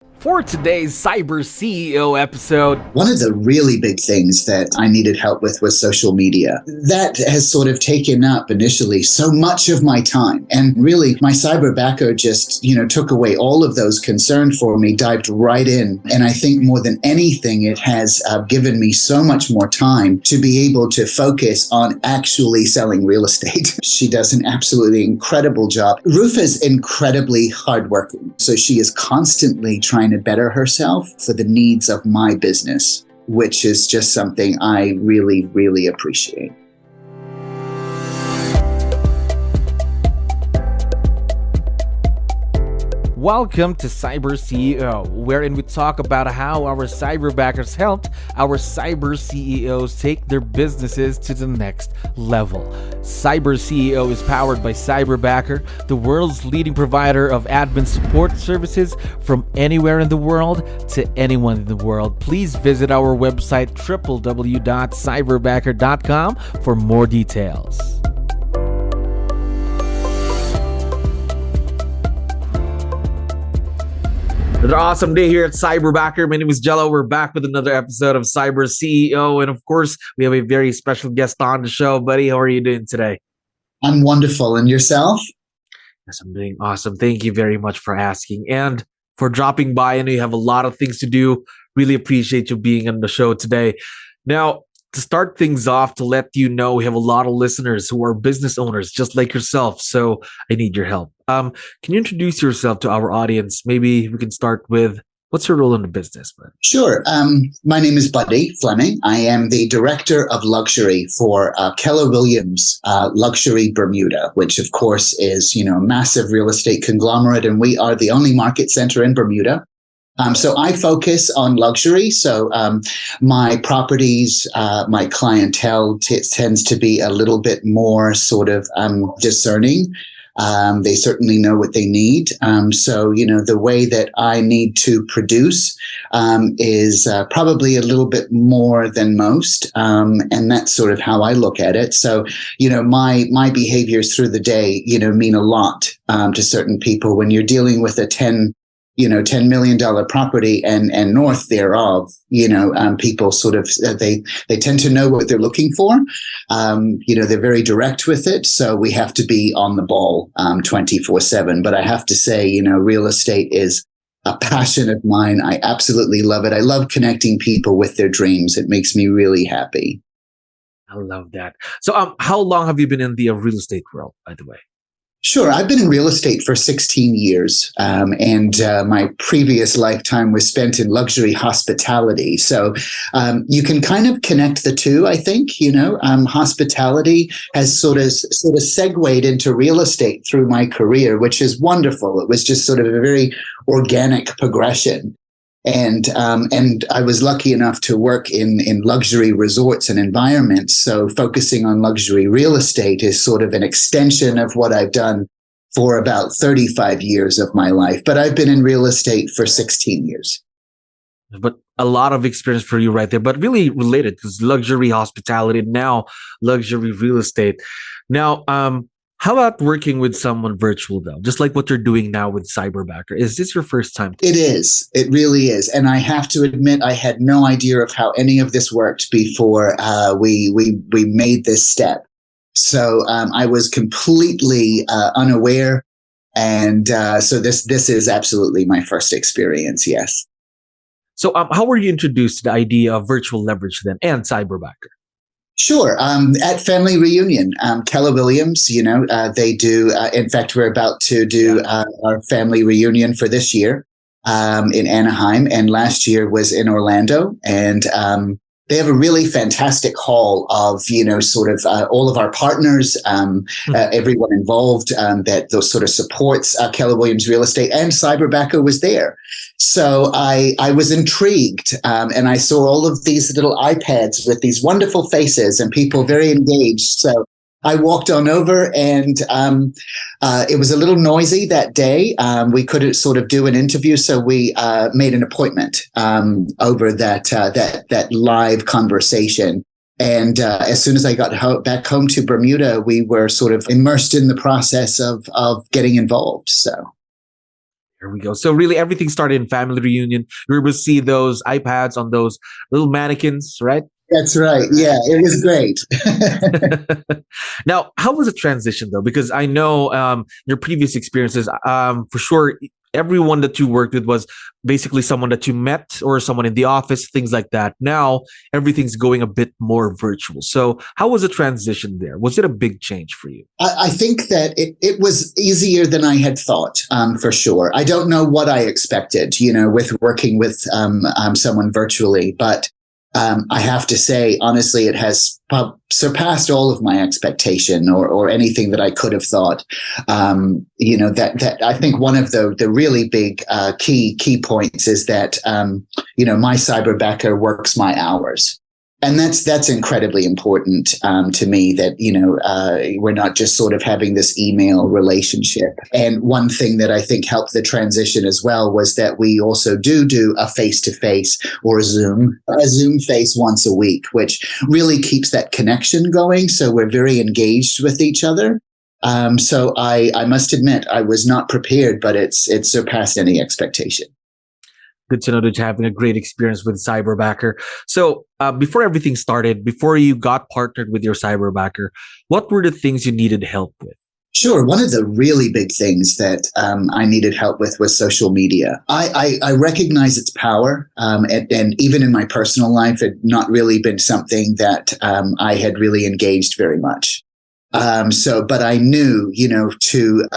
For today's Cyber CEO episode, one of the really big things that I needed help with was social media. That has sort of taken up initially so much of my time. And really, my Cyberbacker just, took away all of those concerns for me, dived right in. And I think more than anything, it has given me so much more time to be able to focus on actually selling real estate. She does an absolutely incredible job. Rufa is incredibly hardworking. So she is constantly trying to better herself for the needs of my business, which is just something I really, really appreciate. Welcome to Cyber CEO, wherein we talk about how our Cyberbackers helped our Cyber CEOs take their businesses to the next level. Cyber CEO is powered by Cyberbacker, the world's leading provider of admin support services from anywhere in the world to anyone in the world. Please visit our website www.cyberbacker.com for more details. Another awesome day here at Cyberbacker. My name is Jello. We're back with another episode of Cyber CEO. And of course, we have a very special guest on the show. Buddy, how are you doing today? I'm wonderful. And yourself? Yes, I'm doing awesome. Thank you very much for asking and for dropping by. I know you have a lot of things to do. Really appreciate you being on the show today. Now, to start things off, to let you know, we have a lot of listeners who are business owners just like yourself. So I need your help. Can you introduce yourself to our audience? Maybe we can start with, what's your role in the business? Sure. My name is 𝗙𝗲𝗶𝗶𝗹. I am the director of luxury for Keller Williams 𝗙𝗚𝗃𝗃, which of course is, a massive real estate conglomerate, and we are the only market center in Bermuda. So I focus on luxury. So my properties, my clientele tends to be a little bit more sort of discerning. They certainly know what they need. So, the way that I need to produce is probably a little bit more than most. And that's sort of how I look at it. So, my behaviors through the day, mean a lot to certain people. When you're dealing with a $10 million property and north thereof, people sort of, they tend to know what they're looking for. They're very direct with it. So we have to be on the ball 24/7. But I have to say, real estate is a passion of mine. I absolutely love it. I love connecting people with their dreams. It makes me really happy. I love that. So how long have you been in the real estate world, by the way? Sure. I've been in real estate for 16 years, and my previous lifetime was spent in luxury hospitality. So you can kind of connect the two, I think. Hospitality has sort of segued into real estate through my career, which is wonderful. It was just sort of a very organic progression. And I was lucky enough to work in luxury resorts and environments. So focusing on luxury real estate is sort of an extension of what I've done for about 35 years of my life. But I've been in real estate for 16 years. But a lot of experience for you right there, but really related, because luxury hospitality, now luxury real estate. Now, how about working with someone virtual though? Just like what you're doing now with Cyberbacker. Is this your first time? It is. It really is. And I have to admit, I had no idea of how any of this worked before we made this step. So I was completely unaware. And so this is absolutely my first experience. Yes. So how were you introduced to the idea of virtual leverage then and Cyberbacker? Sure. At family reunion, Keller Williams, they do. In fact, we're about to do our family reunion for this year in Anaheim, and last year was in Orlando. And they have a really fantastic hall of, all of our partners, everyone involved that those sort of supports Keller Williams Real Estate, and Cyberbacker was there. So I was intrigued, and I saw all of these little iPads with these wonderful faces and people very engaged. So I walked on over, and it was a little noisy that day. We couldn't sort of do an interview, so we made an appointment over that live conversation. And as soon as I got back home to Bermuda, we were sort of immersed in the process of getting involved. So. There we go. So really everything started in family reunion. You were able to see those iPads on those little mannequins, right? That's right. Yeah, it was great. Now, how was the transition though? Because I know your previous experiences, for sure, everyone that you worked with was basically someone that you met or someone in the office, things like that. Now, everything's going a bit more virtual. So how was the transition there? Was it a big change for you? I think that it was easier than I had thought, for sure. I don't know what I expected, with working with someone virtually, but I have to say, honestly, it has surpassed all of my expectation or anything that I could have thought. That I think one of the really big key points is that my Cyberbacker works my hours. And that's incredibly important to me, that we're not just sort of having this email relationship. And one thing that I think helped the transition as well was that we also do a face-to-face or a Zoom face once a week, which really keeps that connection going. So we're very engaged with each other. So I must admit I was not prepared, but it surpassed any expectation. Good to know that you're having a great experience with Cyberbacker. So before everything started, before you got partnered with your Cyberbacker, what were the things you needed help with? Sure. One of the really big things that I needed help with was social media. I recognize its power, and even in my personal life, it had not really been something that I had really engaged very much. But I knew, to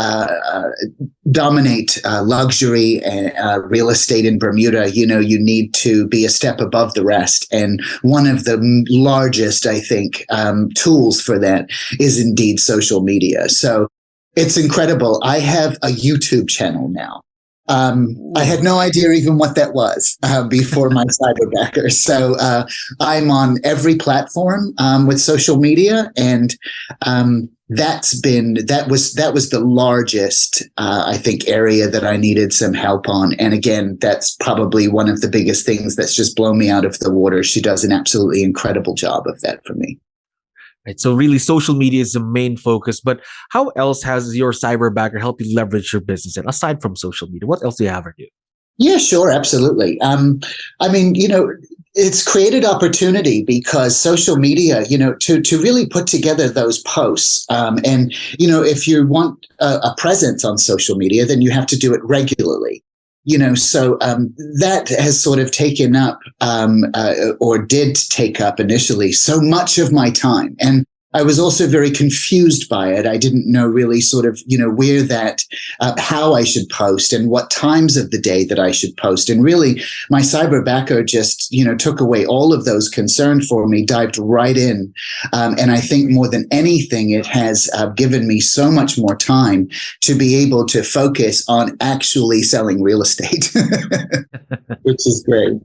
dominate luxury and real estate in Bermuda, you need to be a step above the rest. And one of the largest, I think, tools for that is indeed social media. So it's incredible. I have a YouTube channel now. I had no idea even what that was before my Cyberbacker. So I'm on every platform with social media, and that was the largest I think area that I needed some help on. And again, that's probably one of the biggest things that's just blown me out of the water. She does an absolutely incredible job of that for me. Right. So really social media is the main focus, but how else has your Cyberbacker helped you leverage your business? And aside from social media, what else do you have to do? Yeah, sure. Absolutely. It's created opportunity because social media, to really put together those posts. If you want a presence on social media, then you have to do it regularly. So that has sort of taken up or did take up initially so much of my time. And I was also very confused by it. I didn't know really sort of, where that, how I should post and what times of the day that I should post. And really, my Cyberbacker just, took away all of those concerns for me, dived right in. And I think more than anything, it has given me so much more time to be able to focus on actually selling real estate, which is great.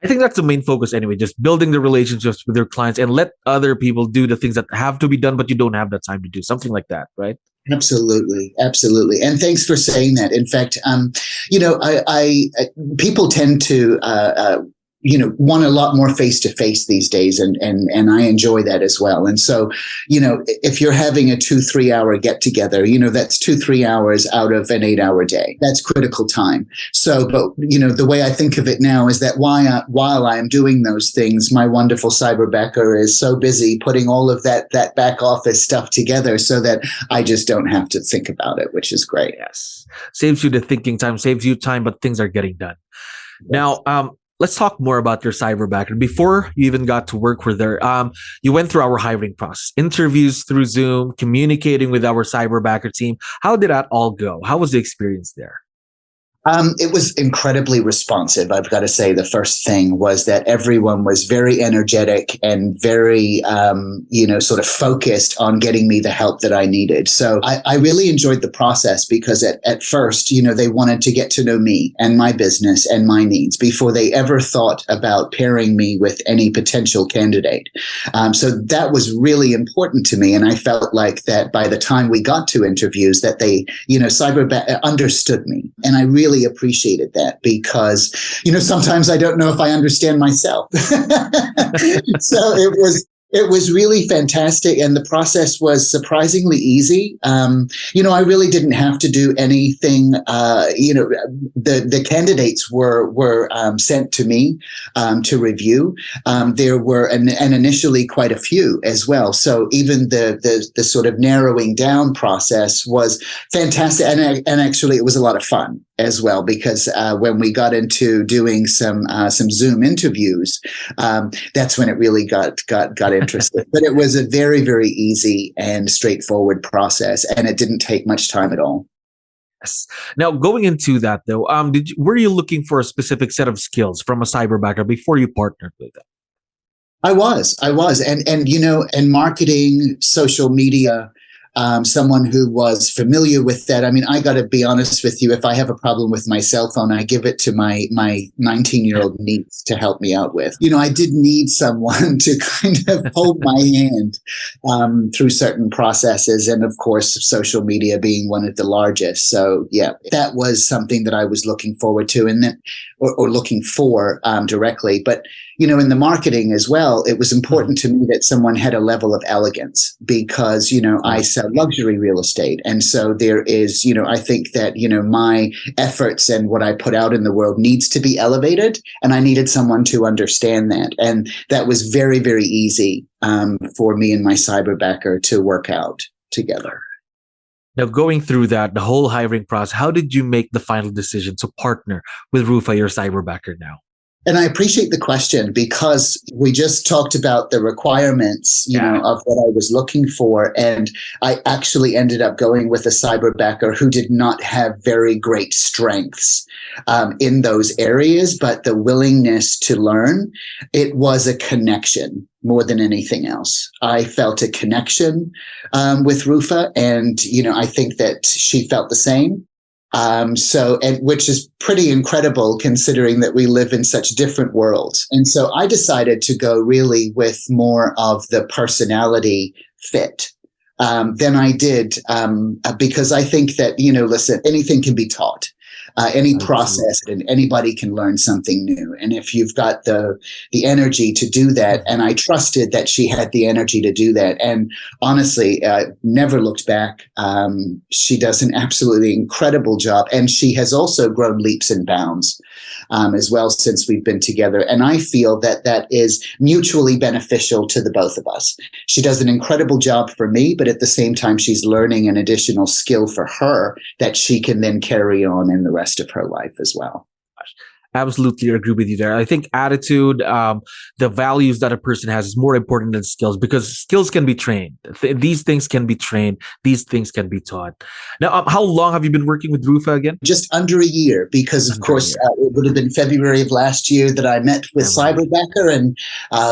I think that's the main focus anyway, just building the relationships with your clients and let other people do the things that have to be done, but you don't have that time to do, something like that, right? Absolutely. Absolutely. And thanks for saying that. In fact, people tend to, want a lot more face-to-face these days. And I enjoy that as well. And so, if you're having a 2-3 hour get together, that's 2-3 hours out of an 8-hour day. That's critical time. So, but, the way I think of it now is that while I am doing those things, my wonderful Cyberbacker is so busy putting all of that back office stuff together so that I just don't have to think about it, which is great. Yes. Saves you the thinking time, saves you time, but things are getting done. Yes. Now, let's talk more about your Cyberbacker. Before you even got to work with her, you went through our hiring process, interviews through Zoom, communicating with our Cyberbacker team. How did that all go? How was the experience there? It was incredibly responsive. I've got to say, the first thing was that everyone was very energetic and very, sort of focused on getting me the help that I needed. So I really enjoyed the process because at first, they wanted to get to know me and my business and my needs before they ever thought about pairing me with any potential candidate. So that was really important to me. And I felt like that by the time we got to interviews that they, Cyberbacker understood me. And I really appreciated that because, sometimes I don't know if I understand myself. So It was really fantastic, and the process was surprisingly easy. I really didn't have to do anything. The candidates were sent to me to review. There were and initially quite a few as well. So even the sort of narrowing down process was fantastic, and actually it was a lot of fun as well, because when we got into doing some Zoom interviews, that's when it really got interested. But it was a very, very easy and straightforward process, and it didn't take much time at all. Yes. Now, going into that though, were you looking for a specific set of skills from a cyberbacker before you partnered with them? I was, and marketing, social media. Someone who was familiar with that. I mean, I got to be honest with you. If I have a problem with my cell phone, I give it to my 19-year-old niece to help me out with. I did need someone to kind of hold my hand through certain processes, and of course, social media being one of the largest. So yeah, that was something that I was looking forward to, and then or looking for directly. But in the marketing as well, it was important to me that someone had a level of elegance, because, I sell luxury real estate. And so there is, I think that, my efforts and what I put out in the world needs to be elevated. And I needed someone to understand that. And that was very, very easy for me and my cyberbacker to work out together. Now, going through that, the whole hiring process, how did you make the final decision to partner with Rufa, your cyberbacker now? And I appreciate the question, because we just talked about the requirements, of what I was looking for. And I actually ended up going with a cyberbacker who did not have very great strengths in those areas, but the willingness to learn. It was a connection more than anything else. I felt a connection with Rufa, and, I think that she felt the same. Which is pretty incredible, considering that we live in such different worlds. And so I decided to go really with more of the personality fit than I did, because I think that, listen, anything can be taught. Any process, and anybody can learn something new. And if you've got the energy to do that, and I trusted that she had the energy to do that, and honestly, never looked back. She does an absolutely incredible job, and she has also grown leaps and bounds as well since we've been together. And I feel that that is mutually beneficial to the both of us. She does an incredible job for me, but at the same time, she's learning an additional skill for her that she can then carry on in the rest of her life as well. Absolutely agree with you there. I think attitude, the values that a person has is more important than skills, because skills can be trained. These things can be trained. These things can be taught. Now, how long have you been working with Rufa again? Just under a year, because of course it would have been February of last year that I met with Cyberbacker, and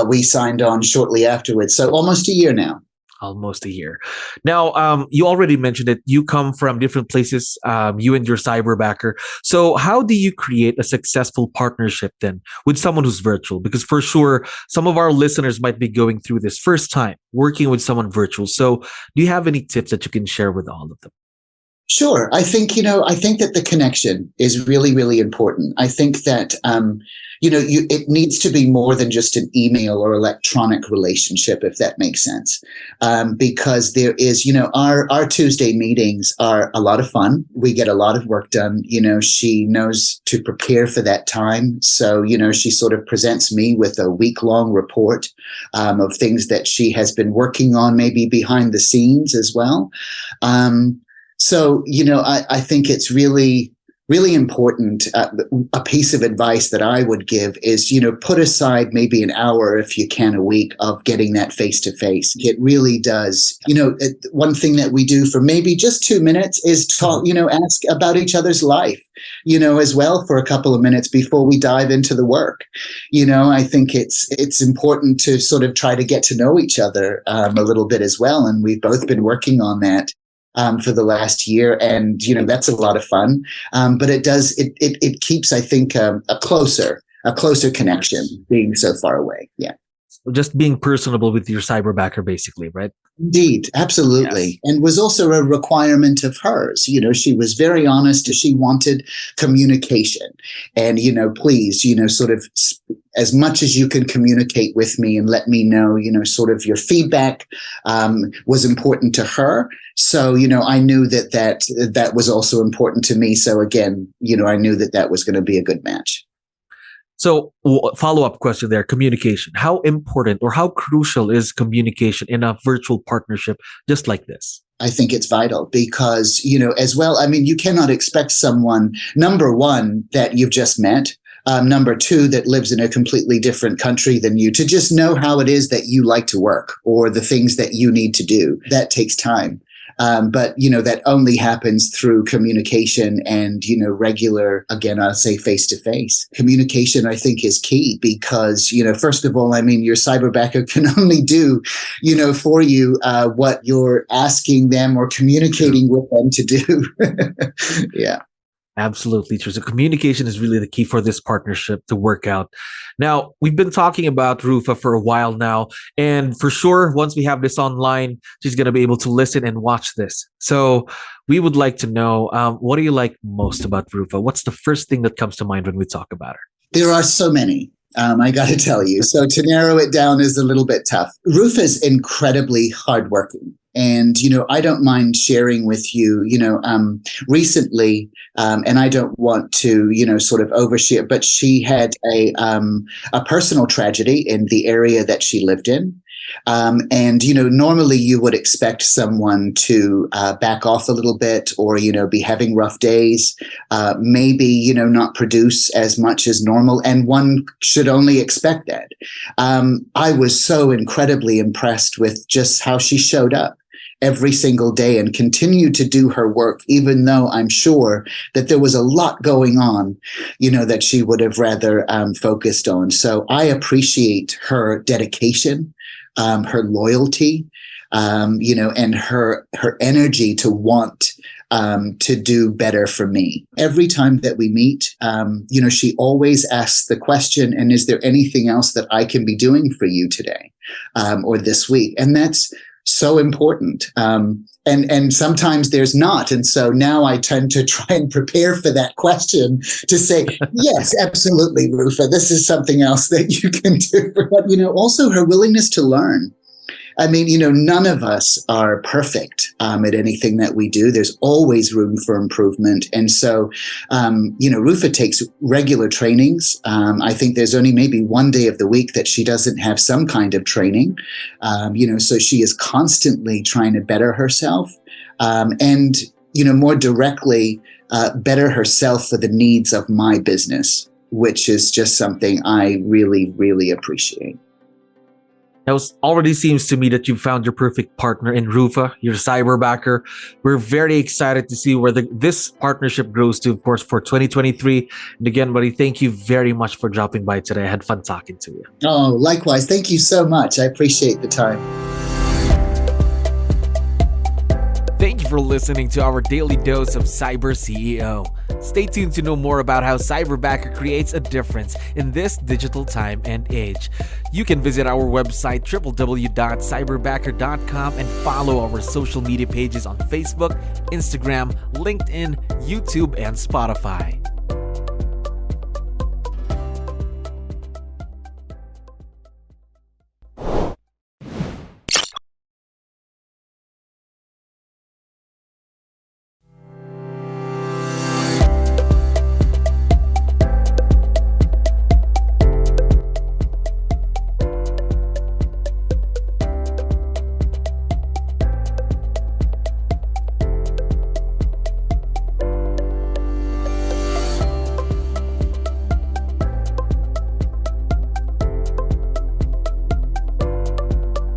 we signed on shortly afterwards. So almost a year now. Almost a year. Now, you already mentioned it. You come from different places, you and your cyberbacker. So how do you create a successful partnership then with someone who's virtual? Because for sure, some of our listeners might be going through this first time working with someone virtual. So do you have any tips that you can share with all of them? Sure. I think that the connection is really, really important. I think that, it needs to be more than just an email or electronic relationship, if that makes sense. Because there is, our Tuesday meetings are a lot of fun. We get a lot of work done. She knows to prepare for that time. So, she sort of presents me with a week-long report of things that she has been working on, maybe behind the scenes as well. So, I think it's really, really important. A piece of advice that I would give is, put aside maybe an hour, if you can, a week of getting that face to face. It really does. One thing that we do for maybe just 2 minutes is talk, ask about each other's life, as well for a couple of minutes before we dive into the work. I think it's important to sort of try to get to know each other a little bit as well. And we've both been working on that for the last year, and that's a lot of fun. But it keeps, I think, a closer connection being so far away. Yeah. just being personable with your cyberbacker, basically, right? Indeed, absolutely. Yes. And was also a requirement of hers. She was very honest. She wanted communication. And, please, sort of as much as you can communicate with me and let me know, sort of your feedback was important to her. So, I knew that was also important to me. So again, I knew that was going to be a good match. So, follow-up question there, communication. How important or how crucial is communication in a virtual partnership just like this? I think it's vital because, as well, you cannot expect someone, number one, that you've just met, number two, that lives in a completely different country than you, to just know how it is that you like to work or the things that you need to do. That takes time. But that only happens through communication and, regular, again, I'll say face-to-face. Communication, I think, is key because, first of all, your cyberbacker can only do, for you what you're asking them or communicating with them to do. Yeah. Absolutely true. So communication is really the key for this partnership to work out. Now, we've been talking about Rufa for a while now, and for sure, once we have this online, she's going to be able to listen and watch this. So we would like to know, what do you like most about Rufa? What's the first thing that comes to mind when we talk about her? There are so many. I got to tell you. So to narrow it down is a little bit tough. Rufa is incredibly hardworking. And, I don't mind sharing with you, recently, and I don't want to, sort of overshare, but she had a personal tragedy in the area that she lived in. And, normally you would expect someone to back off a little bit or, be having rough days, maybe, not produce as much as normal. And one should only expect that. I was so incredibly impressed with just how she showed up every single day and continued to do her work, even though I'm sure that there was a lot going on, that she would have rather focused on. So I appreciate her dedication, her loyalty, and her energy to want to do better for me. Every time that we meet, she always asks the question, and is there anything else that I can be doing for you today or this week? And that's so important. And sometimes there's not. And so now I tend to try and prepare for that question to say, yes, absolutely, Rufa, this is something else that you can do. But, also her willingness to learn. None of us are perfect at anything that we do. There's always room for improvement. And so, Rufa takes regular trainings. I think there's only maybe one day of the week that she doesn't have some kind of training. So she is constantly trying to better herself and, more directly, better herself for the needs of my business, which is just something I really, really appreciate. Now, it already seems to me that you've found your perfect partner in Rufa, your cyberbacker. We're very excited to see where this partnership grows to, of course, for 2023. And again, buddy, thank you very much for dropping by today. I had fun talking to you. Oh, likewise. Thank you so much. I appreciate the time. Thank you for listening to our daily dose of CyberCEO. Stay tuned to know more about how Cyberbacker creates a difference in this digital time and age. You can visit our website www.cyberbacker.com and follow our social media pages on Facebook, Instagram, LinkedIn, YouTube, and Spotify.